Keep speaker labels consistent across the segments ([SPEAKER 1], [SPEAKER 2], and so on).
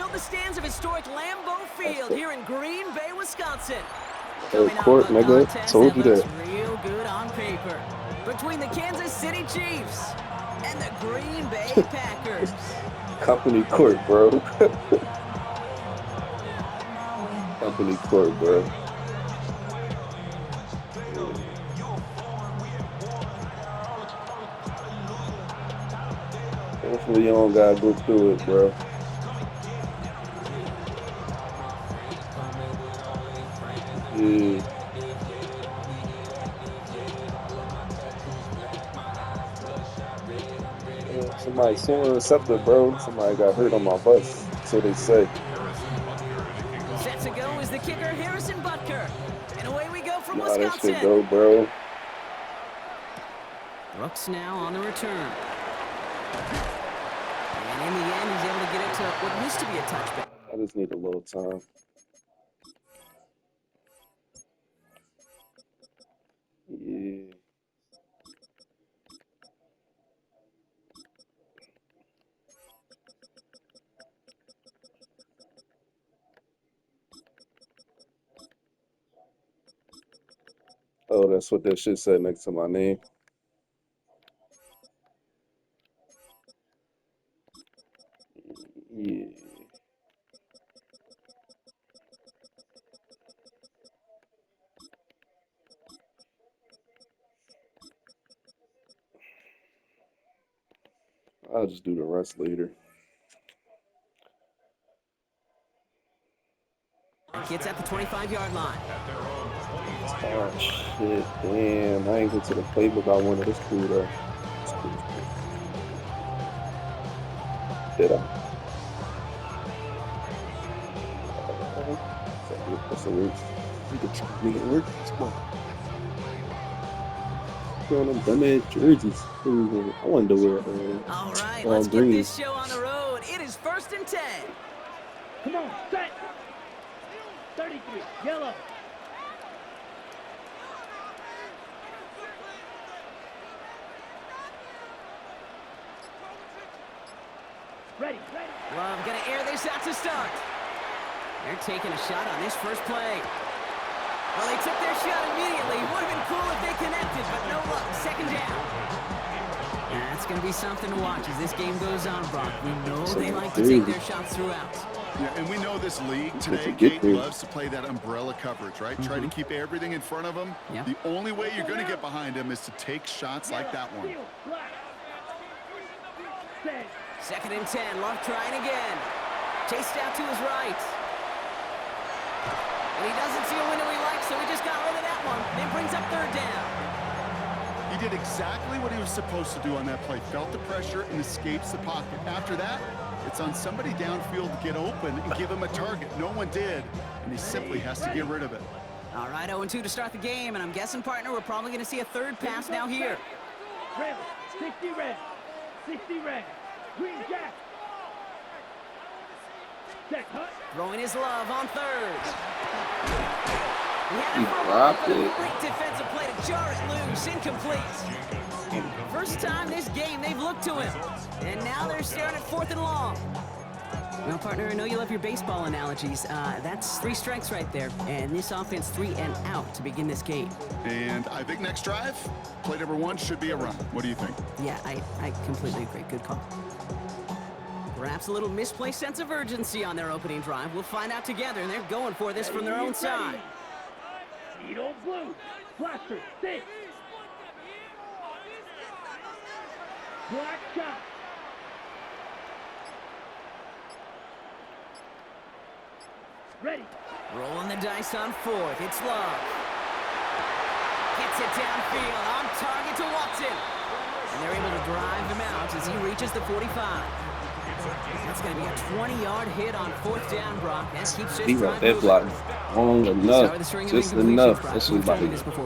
[SPEAKER 1] from the stands of historic Lambeau Field here in Green Bay, Wisconsin.
[SPEAKER 2] Court, nigga. Told you that.
[SPEAKER 1] Real good on paper. Between the Kansas City Chiefs and the Green Bay Packers.
[SPEAKER 2] Company court, bro. Company court, bro. Hopefully you don't gotta go through it, bro. Yeah. Somebody someone receptive, bro. Somebody got hurt on my bus. So they say.
[SPEAKER 1] Set to go is the kicker, Harrison Butker. And away we go from
[SPEAKER 2] You know how that
[SPEAKER 1] Wisconsin.
[SPEAKER 2] shit go, bro.
[SPEAKER 1] Brooks now on the return. And in the end, he's able to get it to what used to be a touchback.
[SPEAKER 2] I just need a little time. Yeah. Oh, that's what that shit said next to my name. Yeah. I'll just do the rest later.
[SPEAKER 1] Gets at the 25-yard line.
[SPEAKER 2] Oh shit, damn. I ain't get to the playbook I wanted. It's cool though. It's cool. Did I? That's a work. We can try to make it work. Come on. Put on them dumbass jerseys. I wanted to wear
[SPEAKER 1] All right,
[SPEAKER 2] all
[SPEAKER 1] let's
[SPEAKER 2] green.
[SPEAKER 1] get this show on the road. It is 1st and 10.
[SPEAKER 3] Come on, set. 33, yellow. Ready.
[SPEAKER 1] Love gonna air this out to start. They're taking a shot on this first play. Well, they took their shot immediately. Would have been cool if they connected, but no luck. 2nd down. That's going to be something to watch as this game goes on, Brock. We know they like to take their shots throughout.
[SPEAKER 4] Yeah, and we know this league today, Kate, loves to play that umbrella coverage, right? Try to keep everything in front of them.
[SPEAKER 1] Yep.
[SPEAKER 4] The only way you're going to get behind them is to take shots like that one.
[SPEAKER 1] 2nd and 10. Love trying again. Chased out to his right. And he doesn't see a window he likes, so he just got rid of that one. It brings up 3rd down.
[SPEAKER 4] He did exactly what he was supposed to do on that play. Felt the pressure and escapes the pocket. After that, it's on somebody downfield to get open and give him a target. No one did, and he simply has to get rid of it.
[SPEAKER 1] All right, 0-2 to start the game, and I'm guessing, partner, we're probably going to see a 3rd pass now here.
[SPEAKER 3] Red, 60 red. 60 red. Green jack. Check, hut.
[SPEAKER 1] Throwing his love on 3rd.
[SPEAKER 2] He dropped it.
[SPEAKER 1] Great defensive play to jar it loose. Incomplete. First time this game they've looked to him. And now they're staring at 4th and long. Well, partner, I know you love your baseball analogies. That's 3 strikes right there. And this offense 3 and out to begin this game.
[SPEAKER 4] And I think next drive, play number 1 should be a run. What do you think?
[SPEAKER 1] Yeah, I completely agree. Good call. Perhaps a little misplaced sense of urgency on their opening drive. We'll find out together, and they're going for this from their own side.
[SPEAKER 3] Needle blue. Blaster, 6. Black shot. Ready.
[SPEAKER 1] Rolling the dice on 4th. It's Love. Gets it downfield. On target to Watson. And they're able to drive him out as he reaches the 45. That's going to be a 20-yard hit on 4th down, Brock. That keeps this
[SPEAKER 2] He got that block long enough. Just enough. That's just like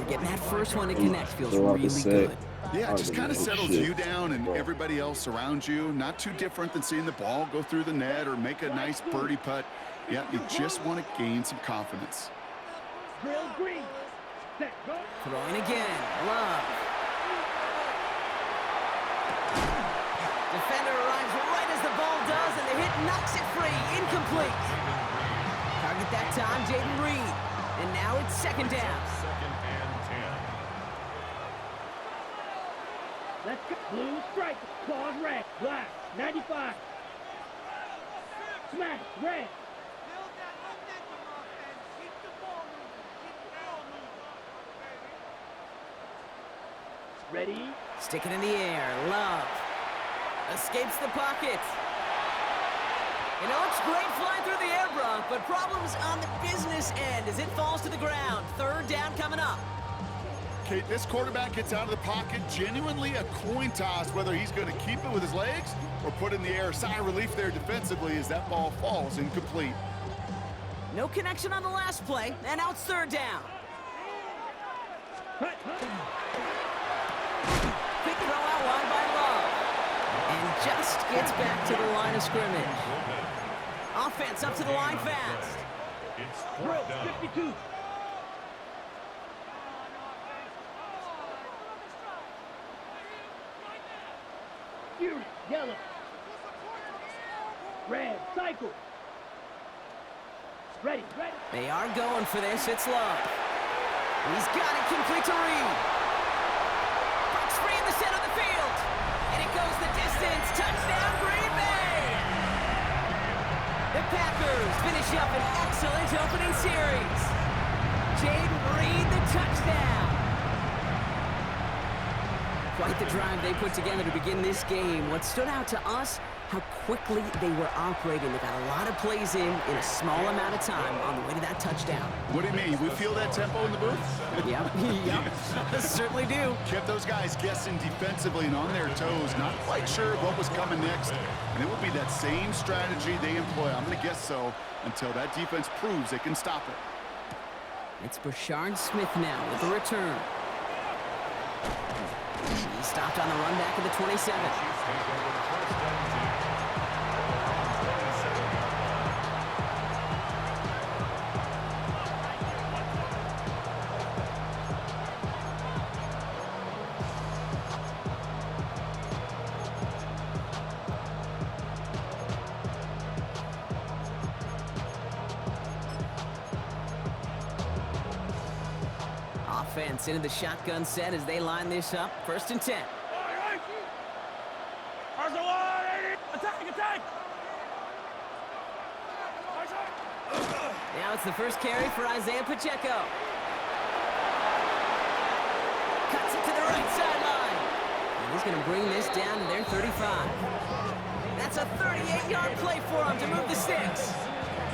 [SPEAKER 1] getting that first one to connect feels
[SPEAKER 2] throw out
[SPEAKER 1] really
[SPEAKER 2] the
[SPEAKER 1] good.
[SPEAKER 2] set.
[SPEAKER 4] Yeah, it just kind of
[SPEAKER 2] Oh,
[SPEAKER 4] settles
[SPEAKER 2] shit.
[SPEAKER 4] you down and everybody else around you. Not too different than seeing the ball go through the net or make a nice birdie putt. Yeah, you just want to gain some confidence.
[SPEAKER 3] Drill green. Set, go.
[SPEAKER 1] Throwing again. Love. Defender arrives right as the ball does, and the hit knocks it free. Incomplete. Target that time, Jaden Reed. And now it's second down.
[SPEAKER 5] Second and 10.
[SPEAKER 3] Let's go. Blue stripe. Claws red. Black. 95. Smash. Red. Ready?
[SPEAKER 1] Stick it in the air. Love. Escapes the pocket. You know, it's great flying through the air, Brock, but problems on the business end as it falls to the ground. Third down coming up.
[SPEAKER 4] Kate, this quarterback gets out of the pocket, genuinely a coin toss whether he's going to keep it with his legs or put it in the air. Sigh of relief there defensively as that ball falls incomplete.
[SPEAKER 1] No connection on the last play, and now it's third down.
[SPEAKER 3] Cut.
[SPEAKER 1] Quick throw out wide by Love. And just gets back to the line of scrimmage. Offense up to the line fast.
[SPEAKER 5] It's
[SPEAKER 3] Throw.
[SPEAKER 5] fourth down.
[SPEAKER 3] 52. Fury. Yellow. Red. Cycle. Ready. Ready.
[SPEAKER 1] They are going for this. It's Love. He's got it complete to Reed. Breaks free in the center of the field. And it goes the distance. Touchdown, Green Bay! The Packers finish up an excellent opening series. Jaden Reed, the touchdown. Quite the drive they put together to begin this game. What stood out to us, how quickly they were operating. They got a lot of plays in a small amount of time on the way to that touchdown.
[SPEAKER 4] What do you mean? We feel that tempo in the booth?
[SPEAKER 1] Yep, yep, certainly do.
[SPEAKER 4] Kept those guys guessing defensively and on their toes, not quite sure what was coming next. And it will be that same strategy they employ. I'm going to guess so until that defense proves they can stop it.
[SPEAKER 1] It's Brashard Smith now with the return. He stopped on the run back of the 27. Offense into the shotgun set as they line this up. First and 10.
[SPEAKER 3] Attack!
[SPEAKER 1] Now it's the first carry for Isaiah Pacheco. Cuts it to the right sideline. And he's going to bring this down to their 35. That's a 38-yard play for him to move the sticks.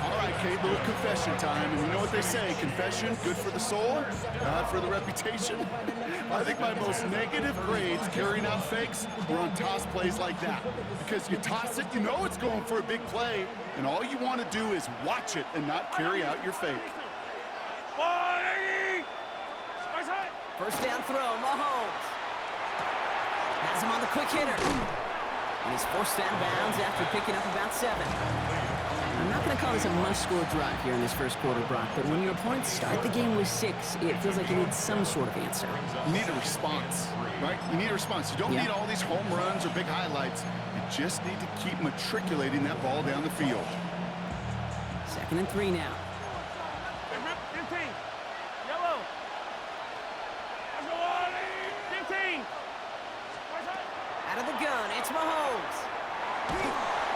[SPEAKER 4] All right, Kate, little confession time. And you know what they say, confession, good for the soul, bad for the reputation. I think my most negative grades carrying out fakes were on toss plays like that. Because you toss it, you know it's going for a big play, and all you want to do is watch it and not carry out your fake.
[SPEAKER 1] First down throw, Mahomes. Has him on the quick hitter. And he's forced out of bounds after picking up about 7. I'm not going to call this a must-score drive here in this first quarter, Brock, but when your opponents start the game with 6, it feels like you need some sort of answer.
[SPEAKER 4] You need a response, right? You need a response. You don't need all these home runs or big highlights. You just need to keep matriculating that ball down the field.
[SPEAKER 1] 2nd and 3 now.
[SPEAKER 3] Yellow. 15.
[SPEAKER 1] Out of the gun, it's Mahomes.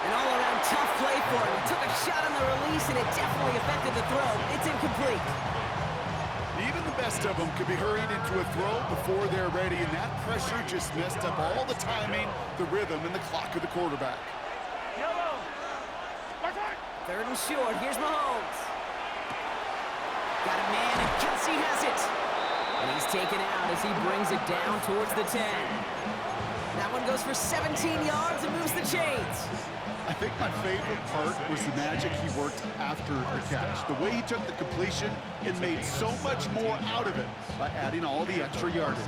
[SPEAKER 1] An all-around tough play for him. He took a shot on the release, and it definitely affected the throw. It's incomplete.
[SPEAKER 4] Even the best of them could be hurried into a throw before they're ready, and that pressure just messed up all the timing, the rhythm, and the clock of the quarterback.
[SPEAKER 3] Yellow.
[SPEAKER 1] 3rd and short. Here's Mahomes. Got a man, and Kelsey has it. And he's taken out as he brings it down towards the 10. That one goes for 17 yards and moves the chains.
[SPEAKER 4] I think my favorite part was the magic he worked after the catch. The way he took the completion and made so much more out of it by adding all the extra yardage.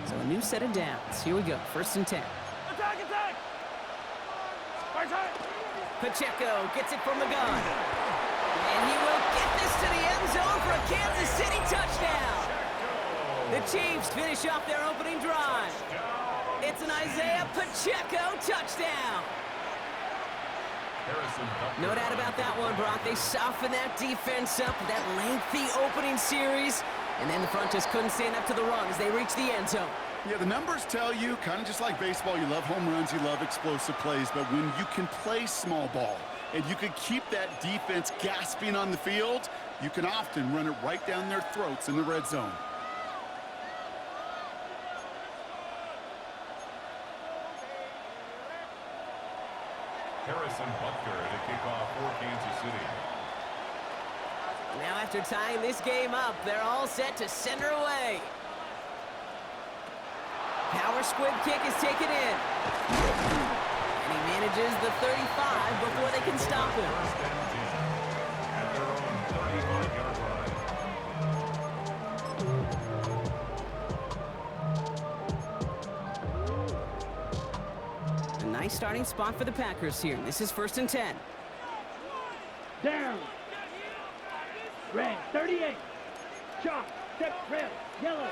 [SPEAKER 1] So a new set of downs. Here we go. 1st and 10.
[SPEAKER 3] Attack!
[SPEAKER 1] Pacheco gets it from the gun. And he will get this to the end zone for a Kansas City touchdown. The Chiefs finish off their opening drive. It's an Isaiah Pacheco touchdown.
[SPEAKER 5] Harrison Butker.
[SPEAKER 1] No doubt about that one, Brock. They softened that defense up with that lengthy opening series, and then the front just couldn't stand up to the run as they reached the end zone.
[SPEAKER 4] Yeah, the numbers tell you, kind of just like baseball, you love home runs, you love explosive plays, but when you can play small ball and you can keep that defense gasping on the field, you can often run it right down their throats in the red zone.
[SPEAKER 5] Harrison Butker to kick off for Kansas City.
[SPEAKER 1] Now after tying this game up, they're all set to send her away. Power squib kick is taken in. And he manages the 35 before they can stop him.
[SPEAKER 5] First and 10 at their own 35-yard line.
[SPEAKER 1] A nice starting spot for the Packers here. This is 1st and 10.
[SPEAKER 3] Down. Red, 38. Chalk, step, red, yellow.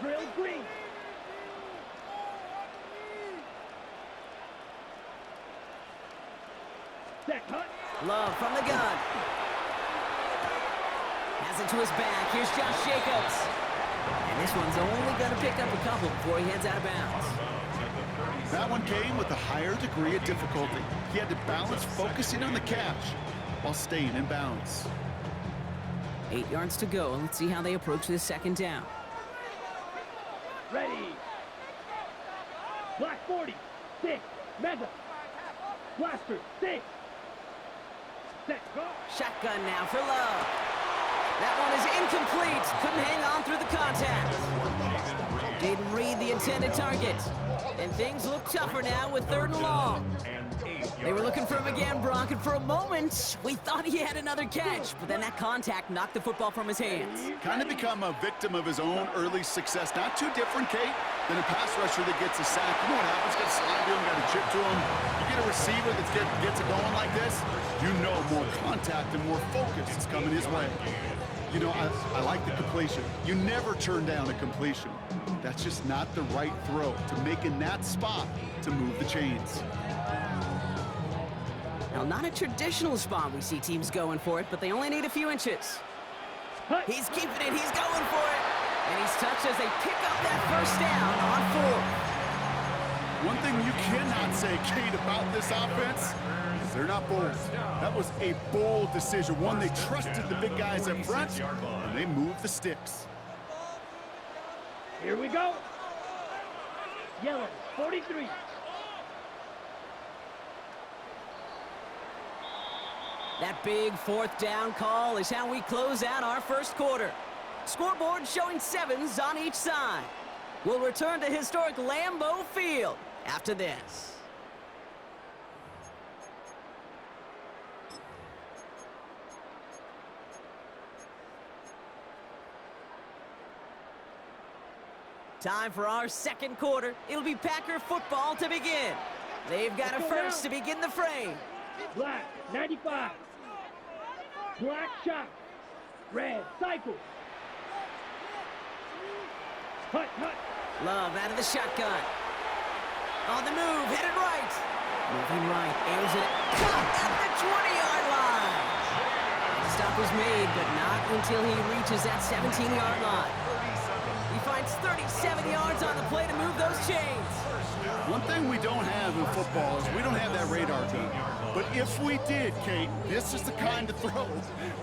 [SPEAKER 3] Drill, green. Set, cut.
[SPEAKER 1] Love from the gun. Has it to his back. Here's Josh Jacobs. And this one's only going to pick up a couple before he heads out of bounds.
[SPEAKER 4] That one came with a higher degree of difficulty. He had to balance focusing on the catch while staying in bounds.
[SPEAKER 1] 8 yards to go. Let's see how they approach this 2nd down.
[SPEAKER 3] Ready. Black 40. 6. Mega. Blaster. 6. Set, go.
[SPEAKER 1] Shotgun now for Love. That one is incomplete. Couldn't hang on through the contact. Didn't read the intended target. And things look tougher now with 3rd and long. They were looking for him again, Brock, and for a moment, we thought he had another catch. But then that contact knocked the football from his hands.
[SPEAKER 4] Kind of become a victim of his own early success. Not too different, Kate, than a pass rusher that gets a sack. You know what happens? Got to slide to him, got to chip to him. You get a receiver that gets it going like this, you know more contact and more focus is coming his way. You know, I like the completion. You never turn down a completion. That's just not the right throw to make in that spot to move the chains.
[SPEAKER 1] Now, not a traditional spot we see teams going for it, but they only need a few inches.
[SPEAKER 3] Hut.
[SPEAKER 1] He's keeping it. He's going for it. And he's touched as they pick up that 1st down on 4th.
[SPEAKER 4] One thing you cannot say, Kate, about this offense is they're not bold. That was a bold decision. One, they trusted the big guys up front, and they moved the sticks.
[SPEAKER 3] Here we go. Yellow, 43.
[SPEAKER 1] That big 4th down call is how we close out our 1st quarter. Scoreboard showing 7s on each side. We'll return to historic Lambeau Field after this. Time for our 2nd quarter. It'll be Packer football to begin. They've got a first to begin the frame.
[SPEAKER 3] Black, 95. Black shot. Red, cycle. Hut, hut.
[SPEAKER 1] Love out of the shotgun. On the move, headed right. Moving right, aims it. Caught at the 20-yard line. The stop was made, but not until he reaches that 17-yard line. He finds 37 yards on the play to move those chains.
[SPEAKER 4] One thing we don't have in football is we don't have that radar gun. But if we did, Kate, this is the kind of throw,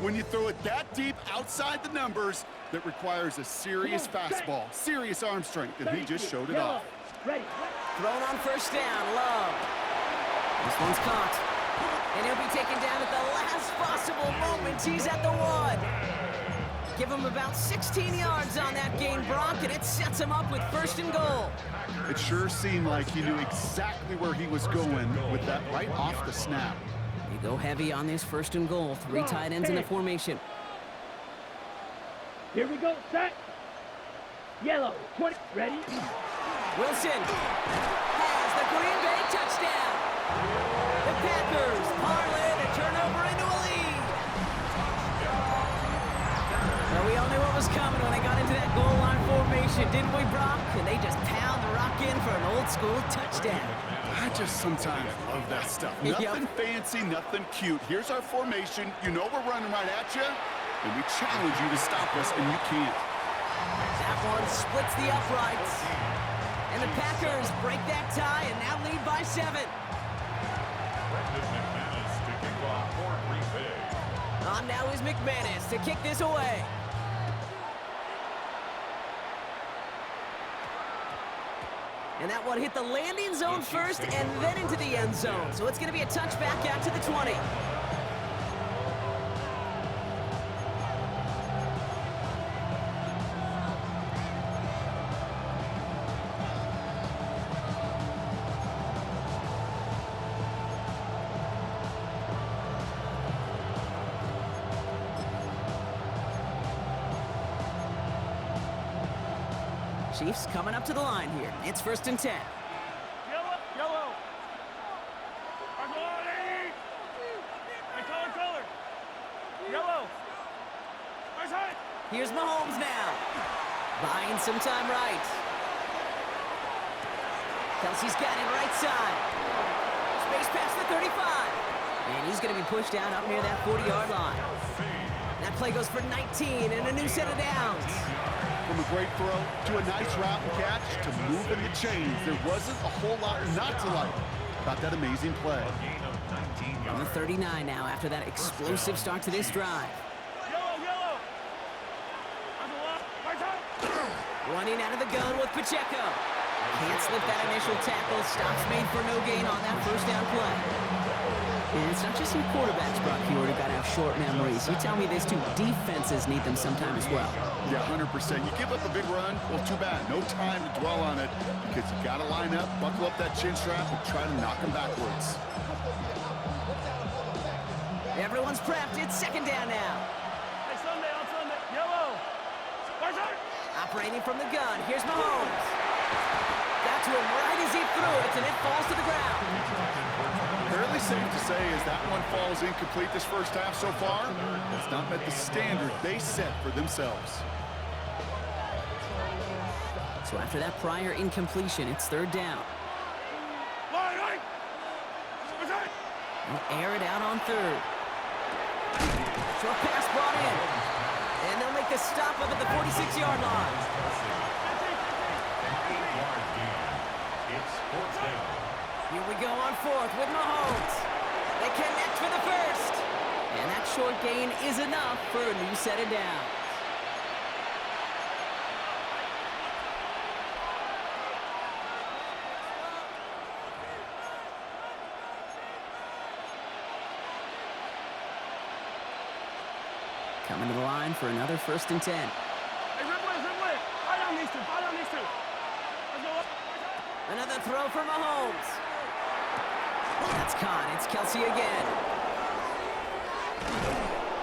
[SPEAKER 4] when you throw it that deep outside the numbers, that requires a serious fastball, serious arm strength, and he just showed it off.
[SPEAKER 3] Ready.
[SPEAKER 1] Thrown on 1st down, Love. This one's caught. And he'll be taken down at the last possible moment. He's at the 1. Give him about 16 yards on that gain, Brock, and it sets him up with 1st and goal.
[SPEAKER 4] It sure seemed like he knew exactly where he was going with that right off the snap.
[SPEAKER 1] They go heavy on this 1st and goal. 3 tight ends in the formation.
[SPEAKER 3] Here we go, set. Yellow, 20, ready.
[SPEAKER 1] Wilson has the Green Bay touchdown. The Packers parlay the turnover into a lead. Well, we all knew what was coming when they got into that goal line formation. didn't we, Brock? And they just pound the rock in for an old-school touchdown.
[SPEAKER 4] I just sometimes love that stuff.
[SPEAKER 1] Yep.
[SPEAKER 4] Nothing fancy, nothing cute. Here's our formation. You know we're running right at you, and we challenge you to stop us, and you can't.
[SPEAKER 1] That one splits the uprights. And the Packers break that tie and now lead by 7.
[SPEAKER 5] Brendan McManus to kick off for Green Bay.
[SPEAKER 1] On now is McManus to kick this away. And that one hit the landing zone first and then into the end zone. So it's going to be a touchback out to the 20. Chiefs coming up to the line here. It's 1st and 10.
[SPEAKER 3] Yellow, yellow. Argolani. And color. Yellow. Nice hit.
[SPEAKER 1] Here's Mahomes now. Buying some time right. Kelsey's got it right side. Space past the 35. And he's going to be pushed down up near that 40-yard line. That play goes for 19 and a new set of downs.
[SPEAKER 4] From a great throw to a nice route and catch to moving the chains, there wasn't a whole lot not to like about that amazing play.
[SPEAKER 5] Gain of 19
[SPEAKER 1] On the
[SPEAKER 5] yards.
[SPEAKER 1] 39 now after that explosive start to this drive.
[SPEAKER 3] Yellow, yellow.
[SPEAKER 1] Running out of the gun with Pacheco. Can't slip that initial tackle. Stops made for no gain on that first down play. And it's not just some quarterbacks, Brock, who are going to have short memories. You tell me this too. Defenses need them sometime as well.
[SPEAKER 4] Yeah, 100%. You give up a big run, well, too bad. No time to dwell on it because you got to line up, buckle up that chin strap, and try to knock them backwards.
[SPEAKER 1] Everyone's prepped. It's 2nd down now.
[SPEAKER 3] Hey, Sunday, on Sunday. Yellow.
[SPEAKER 1] Operating from the gun. Here's Mahomes. Got to him right as he threw it, and it falls to the ground.
[SPEAKER 4] Fairly safe to say as that one falls incomplete this first half so far, it's not met the standard they set for themselves.
[SPEAKER 1] So after that prior incompletion, it's 3rd down. They'll air it out on 3rd. Short pass brought in. And they'll make the stop up at the 46-yard line.
[SPEAKER 5] 8-yard gain. It's 4th down.
[SPEAKER 1] Here we go on 4th with Mahomes. They connect for the first. And that short gain is enough for a new set of downs. Coming to the line for another 1st and 10.
[SPEAKER 3] Hey, Ripley. Fight on these two. Let's go up.
[SPEAKER 1] Another throw for Mahomes. That's caught. It's Kelsey again.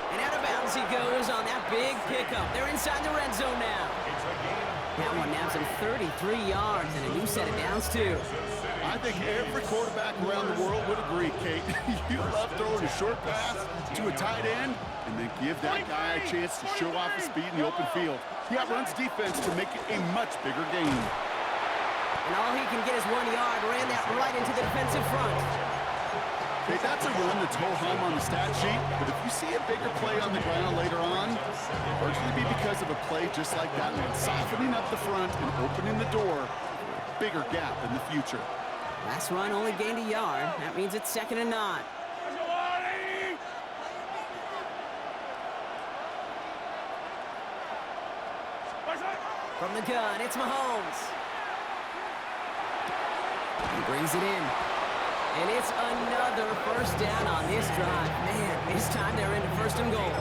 [SPEAKER 1] And out of bounds he goes on that big pickup. They're inside the red zone now. That one nabs him 33 yards and a new set of downs, too.
[SPEAKER 4] I think every quarterback around the world would agree, Kate. You love throwing a short pass to a tight end and then give that guy a chance to show off his speed in the open field. He outruns defense to make it a much bigger gain.
[SPEAKER 1] And all he can get is 1 yard. Ran that right into the defensive front.
[SPEAKER 4] Okay, that's a run that's ho-hum on the stat sheet, but if you see a bigger play on the ground later on, it'll largely be because of a play just like that one, softening up the front and opening the door for a bigger gap in the future.
[SPEAKER 1] Last run only gained a yard. That means it's 2nd and 9. From the gun, it's Mahomes. He brings it in. And it's another first down on this drive. Man, this time they're into 1st and goal.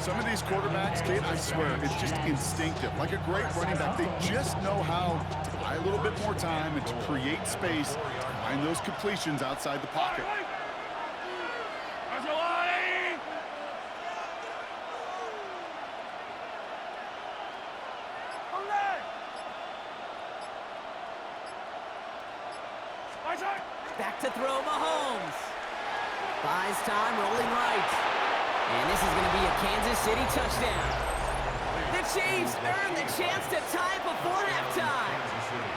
[SPEAKER 4] Some of these quarterbacks, Kate, I swear, it's just instinctive. Like a great running back, they just know how to buy a little bit more time and to create space to find those completions outside the pocket.
[SPEAKER 1] Back to throw Mahomes. Buys time, rolling right. And this is going to be a Kansas City touchdown. The Chiefs earn the chance to tie it before halftime.
[SPEAKER 5] Kansas City.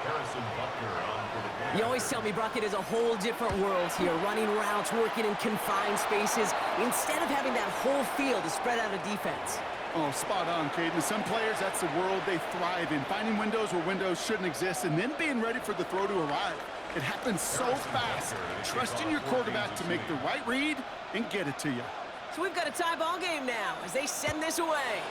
[SPEAKER 5] Harrison Butker on for the Bears.
[SPEAKER 1] You always tell me, Brock, it is a whole different world here, running routes, working in confined spaces, instead of having that whole field to spread out a defense.
[SPEAKER 4] Oh, spot on, Caden. Some players, that's the world they thrive in. Finding windows where windows shouldn't exist and then being ready for the throw to arrive. It happens so fast. Trusting your quarterback to make the right read and get it to you.
[SPEAKER 1] So we've got a tie ball game now as they send this away.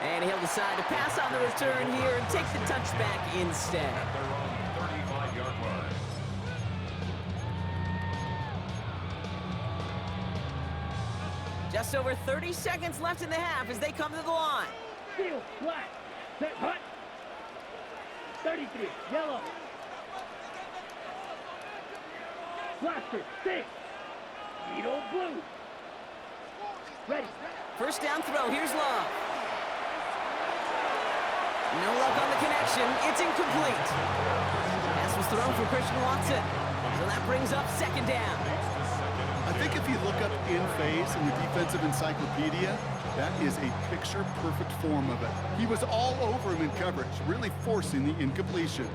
[SPEAKER 1] And he'll decide to pass on the return here and take the touchback instead.
[SPEAKER 5] At their own 35-yard line.
[SPEAKER 1] Just over 30 seconds left in the half as they come to the line.
[SPEAKER 3] Field, flat, set, hut. 33, yellow. Blaster, 6. Needle, blue. Ready.
[SPEAKER 1] First down throw, here's Love. No luck on the connection, it's incomplete. Pass was thrown for Christian Watson. So that brings up second down.
[SPEAKER 4] I think if you look up in phase in the defensive encyclopedia, that is a picture-perfect form of it. He was all over him in coverage, really forcing the incompletion.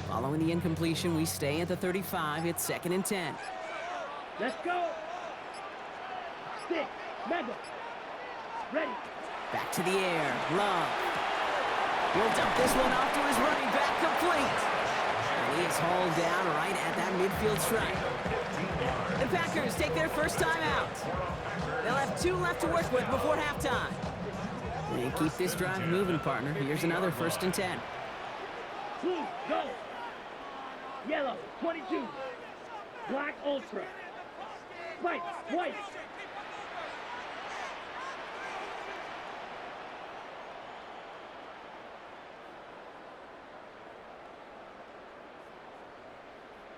[SPEAKER 1] Following the incompletion, we stay at the 35. It's 2nd and 10.
[SPEAKER 3] Let's go. 6, mega. Ready.
[SPEAKER 1] Back to the air. Love. He'll dump this one off to his running back, complete. And he is hauled down right at that midfield stripe. The Packers take their first time out. They'll have 2 left to work with before halftime. And keep this drive moving, partner. Here's another 1st and 10.
[SPEAKER 3] Blue, go. Yellow, 22. Black, ultra. White, white.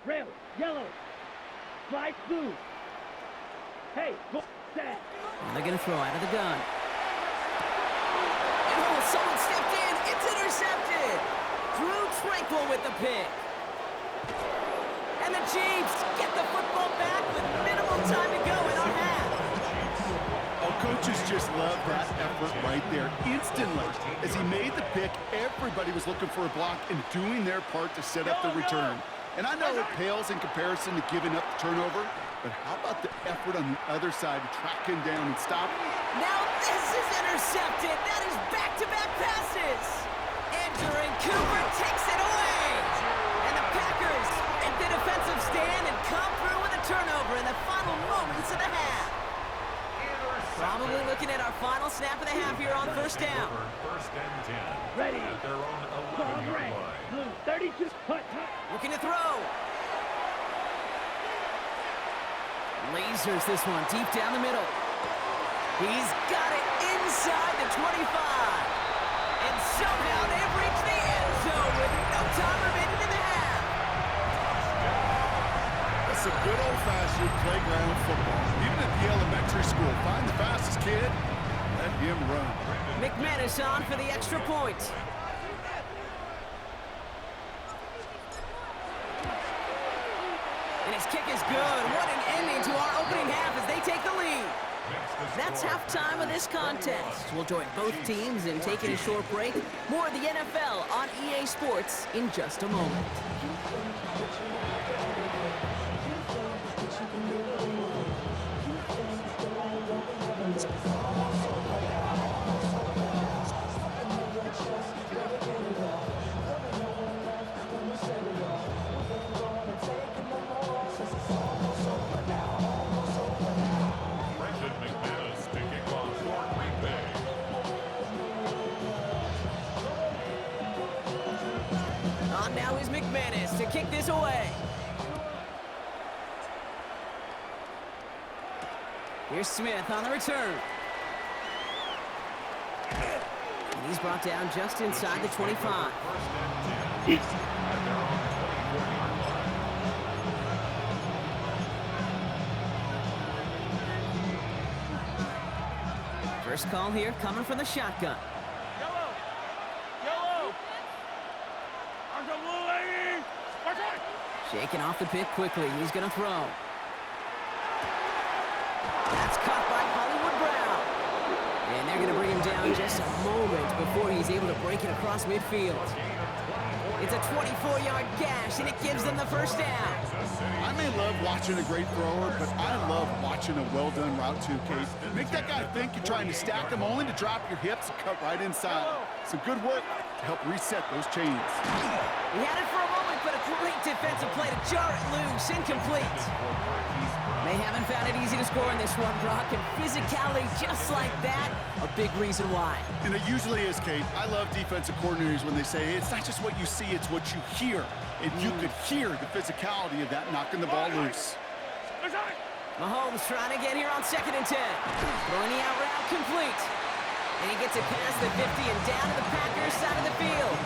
[SPEAKER 3] Rail, yellow. Flight, blue. Hey, go, set.
[SPEAKER 1] And they're going to throw out of the gun. And oh, someone stepped in. It's intercepted. Drew Tranquil with the pick. And the Chiefs get the football back with minimal time to go in our half.
[SPEAKER 4] Oh, coaches just love that effort right there. Instantly, as he made the pick, everybody was looking for a block and doing their part to set up the return. And I know it pales in comparison to giving up the turnover, but how about the effort on the other side to track him down and stop?
[SPEAKER 1] Now this is intercepted. That is back-to-back passes. Andrew Cooper takes it away. And the Packers make the defensive stand and come through with a turnover in the final moments of the half. Probably looking at our final snap of the half here on 1st down.
[SPEAKER 5] 1st and 10.
[SPEAKER 3] Ready.
[SPEAKER 5] At their own
[SPEAKER 3] Ball
[SPEAKER 5] 11-yard
[SPEAKER 3] red.
[SPEAKER 5] line.
[SPEAKER 3] Blue, 32. Hut, hut.
[SPEAKER 1] Looking to throw. Lasers this one deep down the middle. He's got it inside the 25. And somehow they've reached the end zone with no time remaining in the half.
[SPEAKER 4] That's a good old-fashioned playground football. Even at the elementary school, find the fastest kid, let him run.
[SPEAKER 1] McManus on for the extra point. And his kick is good. What an ending to our opening half as they take the lead. That's halftime of this contest. We'll join both teams in taking a short break. More of the NFL on EA Sports in just a moment.
[SPEAKER 5] Brendan McManus to kick off for Green Bay.
[SPEAKER 1] On now is McManus to kick this away. Here's Smith on the return. And he's brought down just inside the 25. First call here coming from the shotgun.
[SPEAKER 3] Yellow! Yellow! On the blue lady!
[SPEAKER 1] Shaking off the pick quickly. He's going to throw. That's caught by Hollywood Brown. And they're going to bring him down just a moment before he's able to break it across midfield. It's a 24-yard gash, and it gives them the first down.
[SPEAKER 4] I may love watching a great thrower, but I love watching a well-done route too, Case. Make that guy think you're trying to stack him, only to drop your hips and cut right inside. Some good work to help reset those chains.
[SPEAKER 1] He had it for a moment, but a great defensive play to jar it loose. Incomplete. They haven't found it easy to score in this one, Brock, and physicality just like that, a big reason why.
[SPEAKER 4] And it usually is, Kate. I love defensive coordinators when they say, it's not just what you see, it's what you hear. And you could hear the physicality of that knocking the ball loose.
[SPEAKER 1] Mahomes trying to get here on 2nd and 10. Throwing the out route complete. And he gets it past the 50 and down to the Packers side of the field.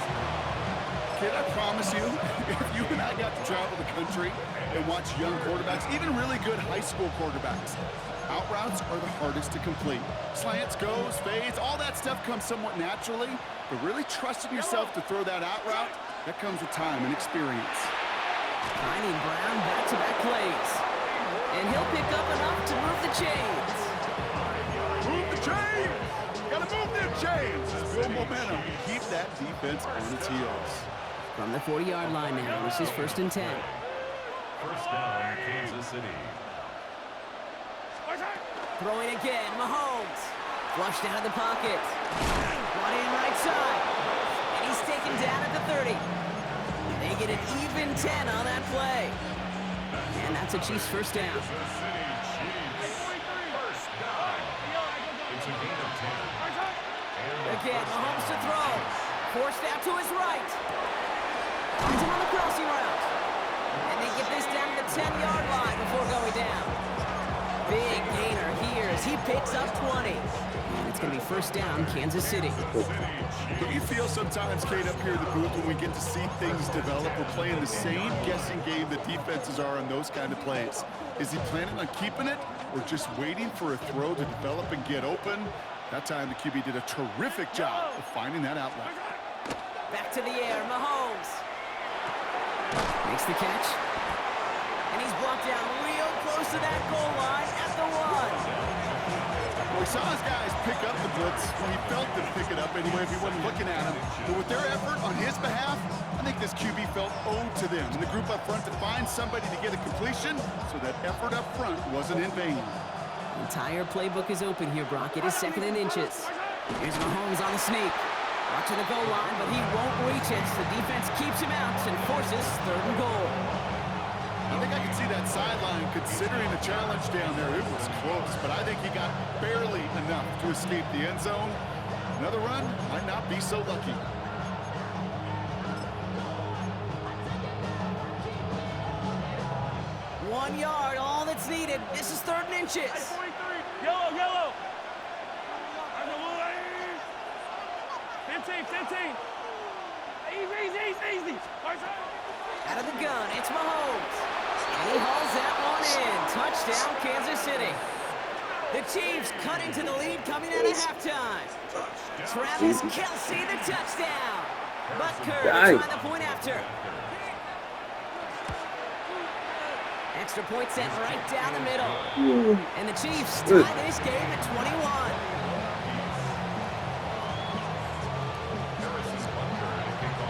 [SPEAKER 4] Kid, I promise you, if you and I got to travel the country and watch young quarterbacks, even really good high school quarterbacks, out routes are the hardest to complete. Slants, goes, fades, all that stuff comes somewhat naturally, but really trusting yourself to throw that out route, that comes with time and experience.
[SPEAKER 1] Finding Brown back-to-back plays. And he'll pick up enough to move the chains.
[SPEAKER 4] Move the chains! Gotta move them chains! Build momentum. Keep that defense on its heels.
[SPEAKER 1] From the 40-yard line now, this is 1st and 10.
[SPEAKER 5] First down, Kansas City.
[SPEAKER 1] Throwing again, Mahomes. Flushed out of the pocket. Brought in right side. And he's taken down at the 30. They get an even 10 on that play. And that's a Chiefs first down.
[SPEAKER 5] Kansas City Chiefs. First down. It's a gain of 10.
[SPEAKER 1] Again, Mahomes to throw. Forced out to his right. Finds him on the crossing route. And they get this down to the 10-yard line before going down. Big gainer here as he picks up 20. And it's going to be first down, Kansas City.
[SPEAKER 4] Don't you feel sometimes, Kate, up here in the booth when we get to see things develop, we're playing the same guessing game that defenses are on those kind of plays? Is he planning on keeping it or just waiting for a throw to develop and get open? That time the QB did a terrific job of finding that outlet.
[SPEAKER 1] Back to the air, Mahomes. Makes the catch. And he's brought down real close to that goal line at the 1.
[SPEAKER 4] Well, we saw his guys pick up the blitz when he felt them pick it up anyway if he wasn't looking at him. But with their effort on his behalf, I think this QB felt owed to them and the group up front to find somebody to get a completion so that effort up front wasn't in vain.
[SPEAKER 1] The entire playbook is open here, Brock. It is 2nd and inches. Here's Mahomes on the sneak. Watching the goal line, but he won't reach it. The defense keeps him out and forces 3rd and goal.
[SPEAKER 4] I think I can see that sideline considering the challenge down there. It was close, but I think he got barely enough to escape the end zone. Another run might not be so lucky.
[SPEAKER 1] One yard, all that's needed. This is 3rd and inches.
[SPEAKER 3] Yellow, yellow! On the blue lady! 15, 15! Easy!
[SPEAKER 1] Out of the gun, it's Mahomes. And he hauls that one in. Touchdown, Kansas City. The Chiefs cut into the lead coming out of halftime. Travis Kelce, the touchdown. Butker to try the point after. Extra point set right down the middle. And the Chiefs tie this game at 21.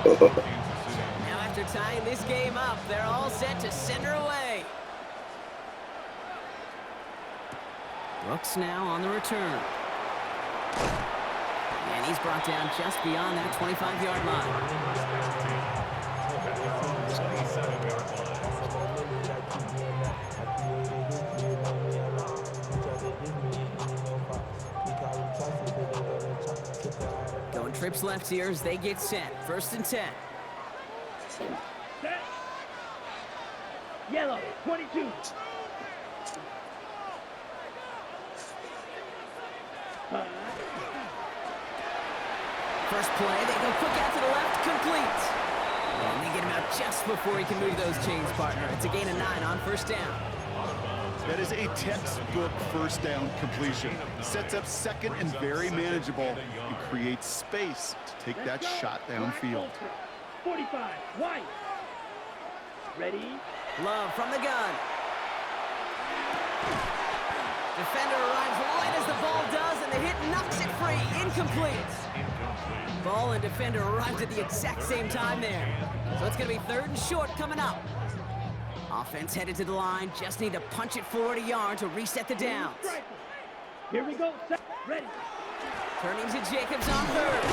[SPEAKER 1] Now after tying this game up, they're all set to send her away. Brooks now on the return. And he's brought down just beyond that 25-yard line. Going trips left here as they get set. 1st and 10.
[SPEAKER 3] Set. Yellow, 22.
[SPEAKER 1] First play, they go quick out to the left, complete. And they get him out just before he can move those chains, partner. It's a gain of 9 on 1st down.
[SPEAKER 4] That is a textbook first down completion. Sets up second and very manageable and creates space to take that shot downfield.
[SPEAKER 3] 45, White. Ready?
[SPEAKER 1] Love from the gun. Defender arrives right as the ball does, and the hit knocks it free. Incomplete. Ball and defender arrived at the exact same time there. So it's going to be 3rd and short coming up. Offense headed to the line. Just need to punch it forward a yard to reset the downs.
[SPEAKER 3] Here we go. Ready.
[SPEAKER 1] Turning to Jacobs on 3rd.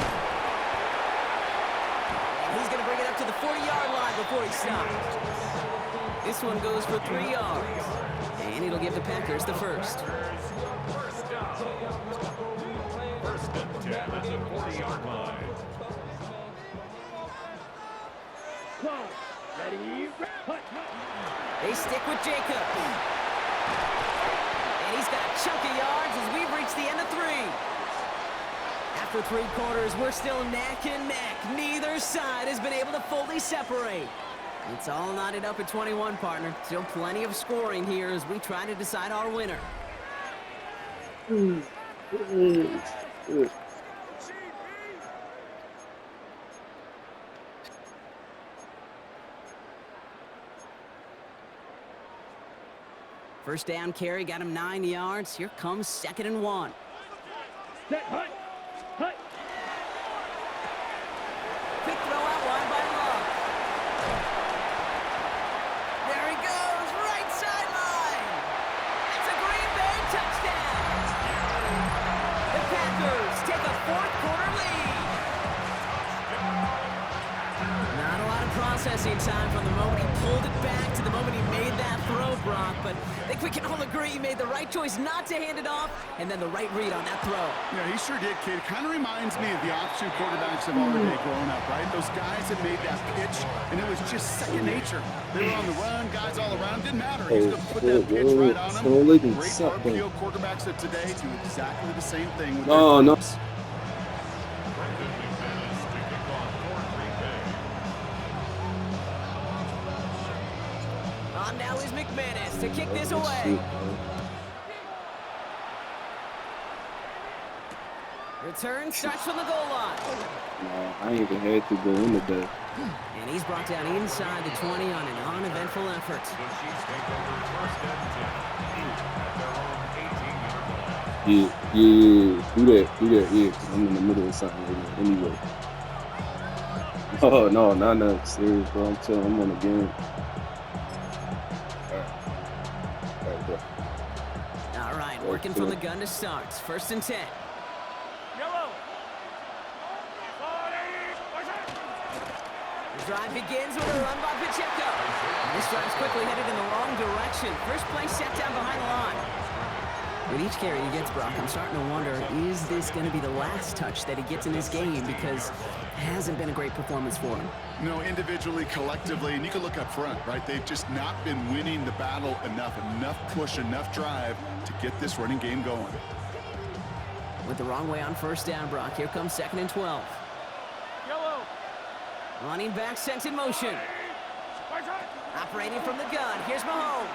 [SPEAKER 1] And he's going to bring it up to the 40-yard line before he stops. This one goes for 3 yards. And it'll give the Packers the first.
[SPEAKER 5] First down. 1st and 10 at the 40-yard line.
[SPEAKER 3] Close. Ready. Hut.
[SPEAKER 1] They stick with Jacobs. And he's got a chunk of yards as we've reached the end of 3. After 3 quarters, we're still neck and neck. Neither side has been able to fully separate. It's all knotted up at 21, partner. Still plenty of scoring here as we try to decide our winner. First down carry got him 9 yards. Here comes 2nd and 1.
[SPEAKER 3] Set. Hut.
[SPEAKER 1] Quick throw out wide by Love. There he goes, right sideline. It's a Green Bay touchdown. The Packers take a 4th quarter lead. Not a lot of processing time from the moment he pulled it back to the moment he made that throw, Brock, but I think we can all agree he made the right choice not to hand it off, and then the right read on that throw.
[SPEAKER 4] Yeah, he sure did, kid. Kind of reminds me of the option quarterbacks of our day growing up, right? Those guys that made that pitch, and it was just second nature. They were on the run, guys all around. Didn't matter. He's going to put that pitch right on them. Great RPO quarterbacks of today do exactly the same thing with their throws.
[SPEAKER 1] On now is McManus to kick this away. Return starts from the goal line.
[SPEAKER 2] No, I ain't even had to go in today.
[SPEAKER 1] And he's brought down inside the 20 on an uneventful effort.
[SPEAKER 5] The Chiefs take over 1st and 10 at their own 18-yard line.
[SPEAKER 2] Yeah, do that, yeah, 'cause I'm in the middle of something right now. Anyway. Oh, no, not nothing serious, bro. I'm telling you, I'm on the game.
[SPEAKER 1] All right, working from the gun to start. 1st and 10. The drive begins with a run by Pacheco. This drive's quickly headed in the wrong direction. First play set down behind the line. With each carry he gets, Brock, I'm starting to wonder, is this going to be the last touch that he gets in this game? Because it hasn't been a great performance for him.
[SPEAKER 4] No, individually, collectively, and you can look up front, right? They've just not been winning the battle enough push, enough drive to get this running game going.
[SPEAKER 1] With the wrong way on 1st down, Brock. Here comes 2nd and 12. Running back sent in motion. Operating from the gun. Here's Mahomes.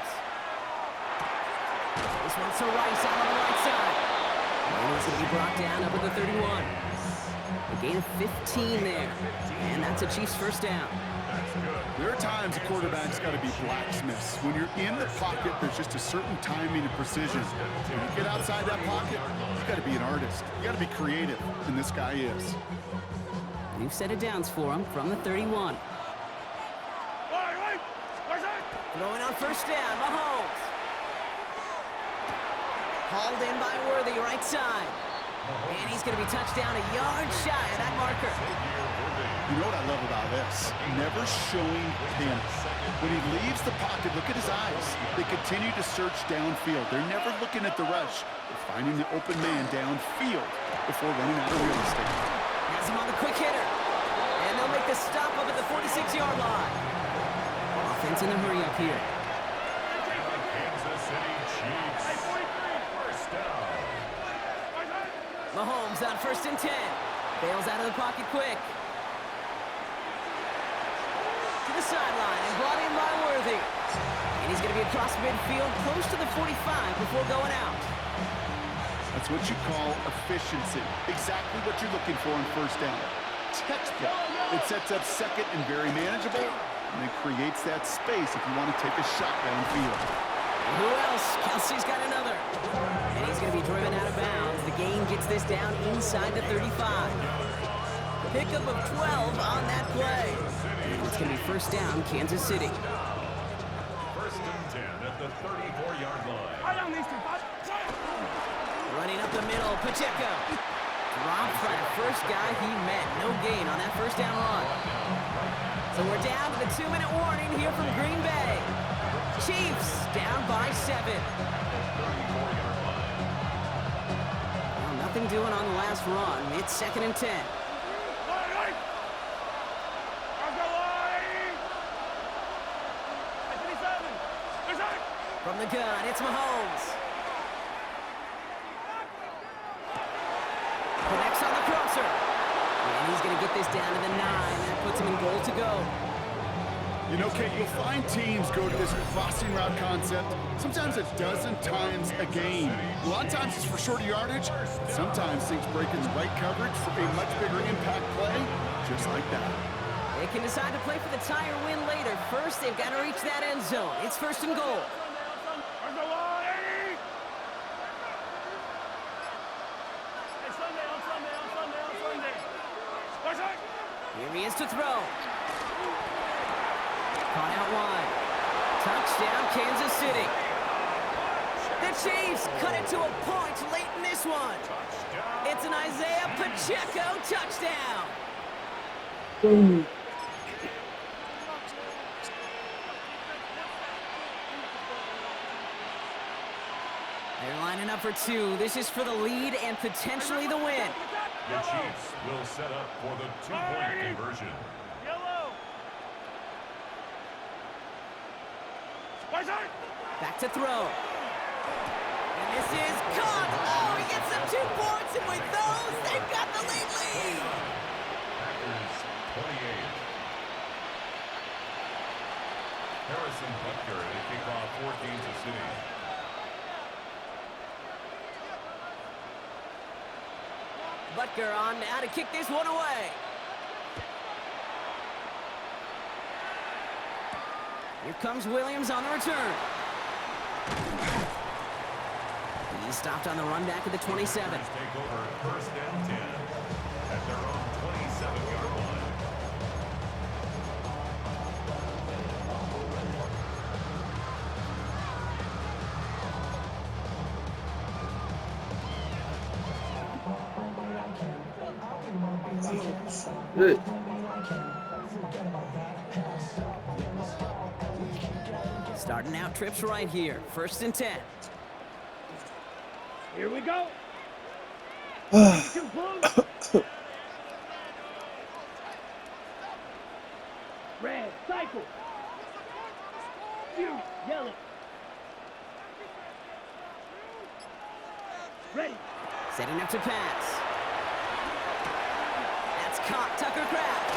[SPEAKER 1] This one's to Rice out on the right side. And he's going to be brought down up at the 31. A gain of 15 there. And that's a Chiefs 1st down.
[SPEAKER 4] There are times a quarterback's got to be blacksmiths. When you're in the pocket, there's just a certain timing and precision. When you get outside that pocket, you've got to be an artist. You got to be creative, and this guy is.
[SPEAKER 1] New set of downs for him from the 31. Throwing on 1st down, Mahomes. Hauled in by Worthy, right side. And he's going to be touched down a yard shy of that marker.
[SPEAKER 4] You know what I love about this? Never showing panic. When he leaves the pocket, look at his eyes. They continue to search downfield. They're never looking at the rush. They're finding the open man downfield before running out of real estate.
[SPEAKER 1] Has him on the quick hitter. And they'll make the stop up at the 46-yard line. Offense in a hurry up here.
[SPEAKER 5] Kansas City Chiefs. 1st down.
[SPEAKER 1] Mahomes on 1st and 10. Bails out of the pocket quick. To the sideline and brought in by Worthy. And he's going to be across midfield, close to the 45 before going out.
[SPEAKER 4] That's what you call efficiency. Exactly what you're looking for on first down. Textbook. It sets up second and very manageable, and it creates that space if you want to take a shot downfield.
[SPEAKER 1] Who else? Kelsey's got another. And he's going to be driven out of bounds. The gain gets this down inside the 35. Pickup of 12 on that play. And it's going to be first down, Kansas City.
[SPEAKER 5] First and 10 at the 34-yard line.
[SPEAKER 1] Running up the middle, Pacheco. Dropped by the first guy he met. No gain on that first down run. So we're down to the 2-minute warning here from Green Bay. Chiefs down by 7. Well, nothing doing on the last run. It's second and 10. From the gun, it's Mahomes. Connects on the crosser. And he's going to get this down to the 9. That puts him in goal to go.
[SPEAKER 4] You know, Kate, you'll find teams go to this crossing route concept sometimes a dozen times a game. A lot of times it's for shorter yardage. Sometimes things break in the right coverage for a much bigger impact play, just like that.
[SPEAKER 1] They can decide to play for the tie or win later. First, they've got to reach that end zone. It's first and goal. Here he is to throw. Caught out wide. Touchdown, Kansas City. The Chiefs cut it to a point late in this one. It's an Isaiah Pacheco touchdown. They're lining up for 2. This is for the lead and potentially the win.
[SPEAKER 5] The Chiefs will set up for the 2-point conversion.
[SPEAKER 1] Back to throw. And this is caught. Oh, he gets them 2 points, and with those, they've got the lead.
[SPEAKER 5] Packers 28. Harrison Butker to kick off for Kansas City.
[SPEAKER 1] Butker on now to kick this one away. Here comes Williams on the return. He's stopped on the run back at the 27.
[SPEAKER 5] Take over first and 10 at their own 27-yard line.
[SPEAKER 2] Good.
[SPEAKER 1] Starting out trips right here. First and 10.
[SPEAKER 3] Here we go. Too close. Red, cycle. You, yellow. Ready.
[SPEAKER 1] Setting up to pass. That's caught. Tucker Kraft.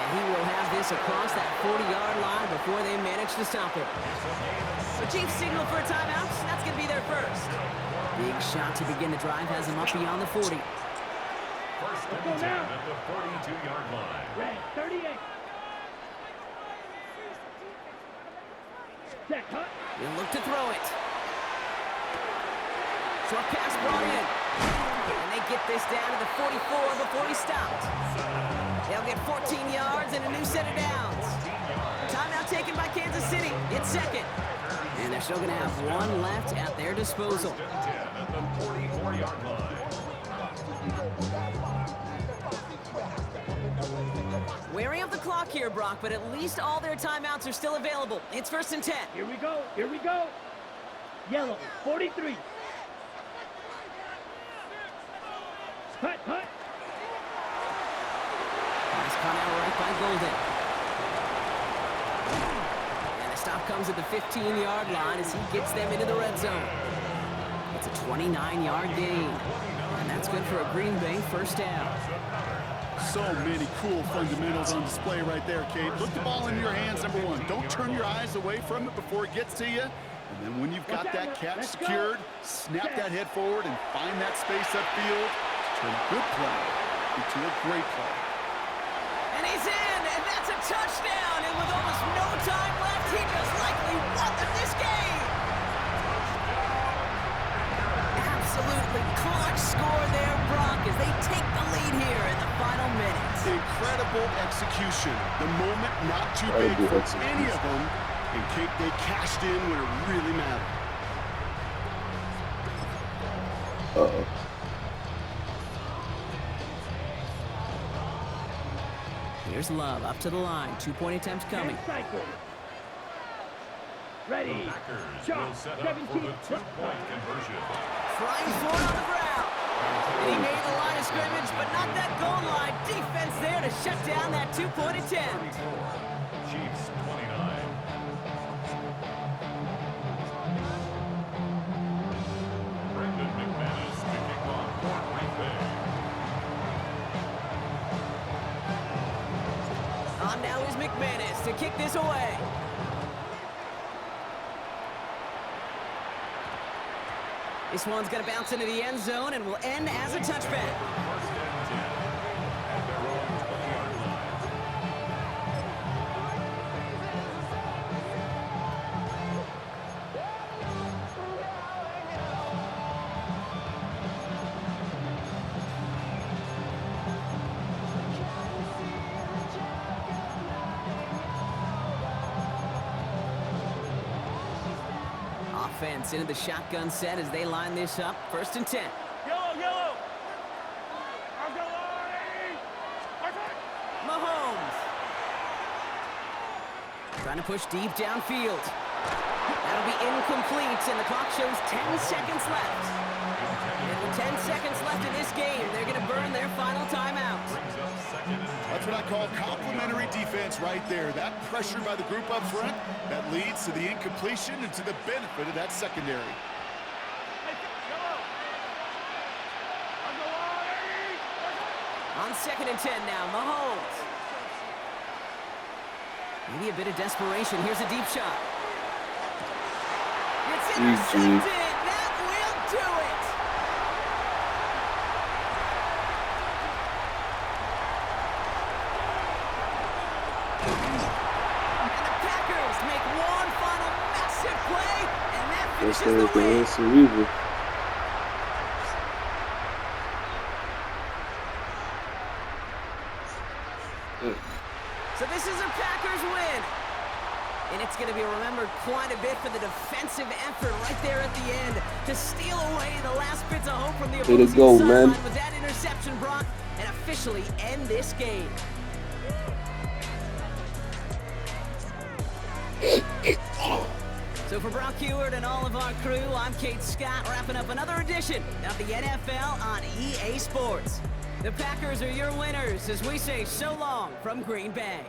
[SPEAKER 1] And he will have this across that 40-yard line before they manage to stop it. The Chiefs signal for a timeout. That's going to be their first. Big shot to begin the drive has him up beyond the 40.
[SPEAKER 5] First and 10 at the 42-yard line.
[SPEAKER 3] Red, 38. Set, cut.
[SPEAKER 1] He'll look to throw it. Short pass brought in. And they get this down to the 44 before he stopped. They'll get 14 yards and a new set of downs. Timeout taken by Kansas City. It's second. And they're still going to have one left at their disposal.
[SPEAKER 5] First and 10 at the 44-yard line.
[SPEAKER 1] Wearing up the clock here, Brock, but at least all their timeouts are still available. It's first and 10.
[SPEAKER 3] Here we go. Here we go. Yellow, 43. Cut, cut.
[SPEAKER 1] Pass caught out right by Golden. And the stop comes at the 15-yard line as he gets them into the red zone. It's a 29-yard gain. And that's good for a Green Bay first down.
[SPEAKER 4] So many cool fundamentals on display right there, Kate. Look the ball in your hands, number one. Don't turn your eyes away from it before it gets to you. And then when you've got that catch secured, snap that head forward and find that space upfield to turn a good play into a great play.
[SPEAKER 1] And he's in, and that's a touchdown. And with almost no time left, he just likely won them this game. Absolutely clutch score there, Brock, as they take the lead here in the final minutes.
[SPEAKER 4] Incredible execution. The moment not too big for any of them. And Kate, they cashed in when it really mattered.
[SPEAKER 2] Uh-oh.
[SPEAKER 1] Here's Love up to the line. 2-point attempts coming.
[SPEAKER 3] Cycle. Ready.
[SPEAKER 5] The Packers
[SPEAKER 3] Shot.
[SPEAKER 5] will set up for the 2-point conversion.
[SPEAKER 1] Trying for it on the ground. And he made the line of scrimmage, but not that goal line. Defense there to shut down that 2-point attempt.
[SPEAKER 5] Chiefs 29. Brendan McManus to kick off for Green Bay.
[SPEAKER 1] On now is McManus to kick this away. This one's going to bounce into the end zone and will end as a touchback.
[SPEAKER 5] First and 10 at their own 20-yard line.
[SPEAKER 1] Offense into the shotgun set as they line this up. 1st and 10.
[SPEAKER 3] Yellow.
[SPEAKER 1] Mahomes. Trying to push deep downfield. That'll be incomplete, and the clock shows 10 seconds left. And with 10 seconds left in this game, they're going to burn their final timeout.
[SPEAKER 5] Brings up 2nd and 10.
[SPEAKER 4] That's what I call complementary defense right there. That pressure by the group up front, that leads to the incompletion and to the benefit of that secondary.
[SPEAKER 1] On 2nd and 10 now, Mahomes. Maybe a bit of desperation. Here's a deep shot. It's intercepted. That will do it. And the Packers make one final massive play, and that
[SPEAKER 2] This
[SPEAKER 1] finishes
[SPEAKER 2] is
[SPEAKER 1] the win.
[SPEAKER 2] cerebral.
[SPEAKER 1] So this is a Packers win. And it's going to be remembered quite a bit for the defensive effort right there at the end to steal away the last bits of hope from the
[SPEAKER 2] Way to
[SPEAKER 1] opposing
[SPEAKER 2] go,
[SPEAKER 1] sideline
[SPEAKER 2] man.
[SPEAKER 1] with that interception, Brock, and officially end this game. So for Brock Heward and all of our crew, I'm Kate Scott, wrapping up another edition of the NFL on EA Sports. The Packers are your winners as we say so long from Green Bay.